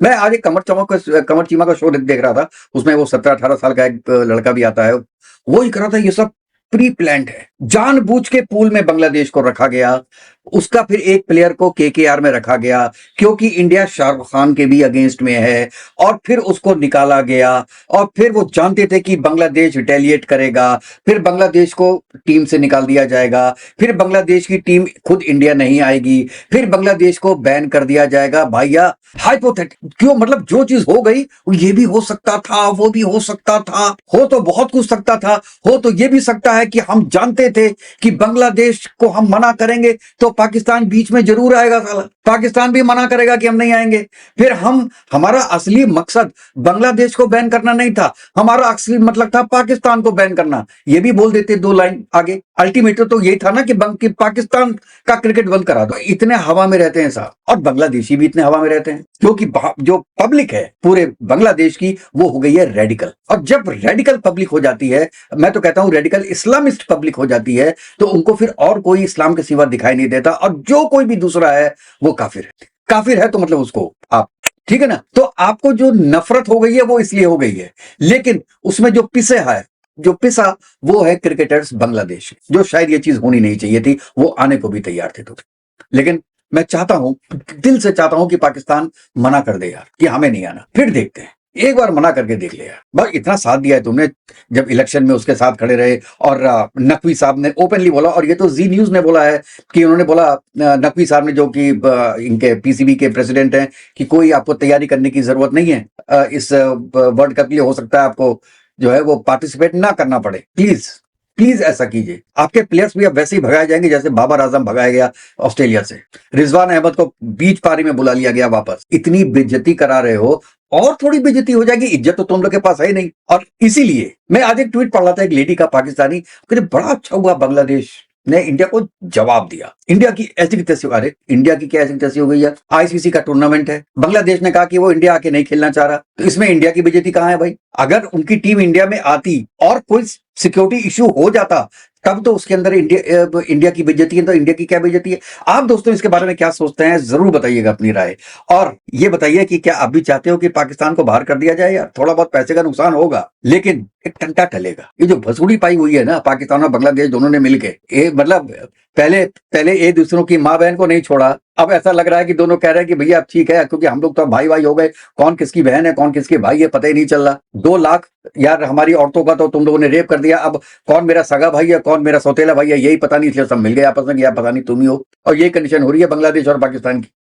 मैं आज एक कमर चीमा का शो देख रहा था। उसमें वो 17-18 साल का एक लड़का भी आता है। वो ही कह रहा था ये सब प्री प्लान्ड है। जानबूझ के पूल में बांग्लादेश को रखा गया। उसका फिर एक प्लेयर को केकेआर में रखा गया क्योंकि इंडिया शाहरुख खान के भी अगेंस्ट में है, और फिर उसको निकाला गया। और फिर वो जानते थे कि बांग्लादेश रिटेलिएट करेगा, फिर बांग्लादेश को टीम से निकाल दिया जाएगा, फिर बांग्लादेश की टीम खुद इंडिया नहीं आएगी, फिर बांग्लादेश को बैन कर दिया जाएगा। भैया हाइपोथेटिकल क्यों, मतलब जो चीज हो गई ये भी हो सकता था, वो भी हो सकता था, हो तो बहुत कुछ सकता था। हो तो ये भी सकता है कि हम जानते थे कि बांग्लादेश को हम मना करेंगे तो पाकिस्तान बीच में जरूर आएगा। साला पाकिस्तान भी मना करेगा कि हम नहीं आएंगे। फिर हमारा असली मकसद बांग्लादेश को बैन करना नहीं था, हमारा असली मतलब था पाकिस्तान को बैन करना। ये भी बोल देते 2 लाइन आगे। अल्टीमेटली तो यही था ना कि पाकिस्तान का क्रिकेट बंद करा दो। इतने हवा में रहते हैं साहब, और बांग्लादेशी भी इतने हवा में रहते हैं क्योंकि जो पब्लिक है पूरे बांग्लादेश की वो हो गई है रेडिकल। और जब रेडिकल पब्लिक हो जाती है, मैं तो कहता हूं रेडिकल इस्लामिस्ट पब्लिक हो जाती है, तो उनको फिर और कोई इस्लाम के सिवा दिखाई नहीं देता, और जो कोई भी दूसरा है वो काफिर है। काफिर है तो मतलब उसको आप, ठीक है ना। तो आपको जो नफरत हो गई है वो इसलिए हो गई है, लेकिन उसमें जो पिसा वो है क्रिकेटर्स बांग्लादेश, जो शायद ये चीज होनी नहीं चाहिए थी। वो आने को भी तैयार थे तो, लेकिन मैं चाहता हूं, दिल से चाहता हूं कि पाकिस्तान मना कर दे यार कि हमें नहीं आना। फिर देखते हैं, एक बार मना करके देख ले यार। बस इतना साथ दिया है तुमने, जब इलेक्शन में उसके साथ खड़े रहे। और नकवी साहब ने ओपनली बोला, और ये तो जी न्यूज ने बोला है कि उन्होंने बोला, नकवी साहब ने, जो कि इनके पीसीबी के प्रेसिडेंट हैं, कि कोई आपको तैयारी करने की जरूरत नहीं है इस वर्ल्ड कप के लिए। हो सकता है आपको जो है वो पार्टिसिपेट ना करना पड़े। प्लीज प्लीज ऐसा कीजिए। आपके प्लेयर्स भी अब वैसे ही भगाए जाएंगे जैसे बाबर आजम भगाया गया ऑस्ट्रेलिया से। रिजवान अहमद को बीच पारी में बुला लिया गया वापस। इतनी बेइज्जती करा रहे हो, और थोड़ी बेइज्जती हो जाएगी। इज्जत तो तुम लोग के पास है ही नहीं। और इसीलिए मैं आज एक ट्वीट पढ़ रहा था एक लेडी का, पाकिस्तानी, कहते बड़ा अच्छा हुआ बांग्लादेश ने इंडिया को जवाब दिया। इंडिया की ऐसी की तैसी, अरे इंडिया की क्या ऐसी की तैसी हो गई है? आईसीसी का टूर्नामेंट है, बांग्लादेश ने कहा कि वो इंडिया आके नहीं खेलना चाह रहा, तो इसमें इंडिया की बेइज्जती कहां है भाई? अगर उनकी टीम इंडिया में आती और कोई सिक्योरिटी इश्यू हो जाता, तब तो उसके अंदर इंडिया की बेइज्जती है, तो इंडिया की क्या बेइज्जती है? आप दोस्तों इसके बारे में क्या सोचते हैं, जरूर बताइएगा अपनी राय। और ये बताइए कि क्या आप भी चाहते हो कि पाकिस्तान को बाहर कर दिया जाए? यार थोड़ा बहुत पैसे का नुकसान होगा, लेकिन एक टंटा टलेगा। ये जो भसूड़ी पाई हुई है ना पाकिस्तान और बांग्लादेश दोनों ने मिलके, ये मतलब पहले एक दूसरों की माँ बहन को नहीं छोड़ा। अब ऐसा लग रहा है कि दोनों कह रहे हैं कि भैया अब ठीक है, क्योंकि हम लोग तो भाई भाई हो गए, कौन किसकी बहन है कौन किसके भाई है पता ही नहीं चल रहा। 2 लाख यार हमारी औरतों का तो तुम लोगों ने रेप कर दिया, अब कौन मेरा सगा भाई है कौन मेरा सौतेला भाई है यही पता नहीं, इसलिए सब मिल गए आपस में कि यार पता नहीं तुम ही हो। और यही कंडीशन हो रही है बांग्लादेश और पाकिस्तान की।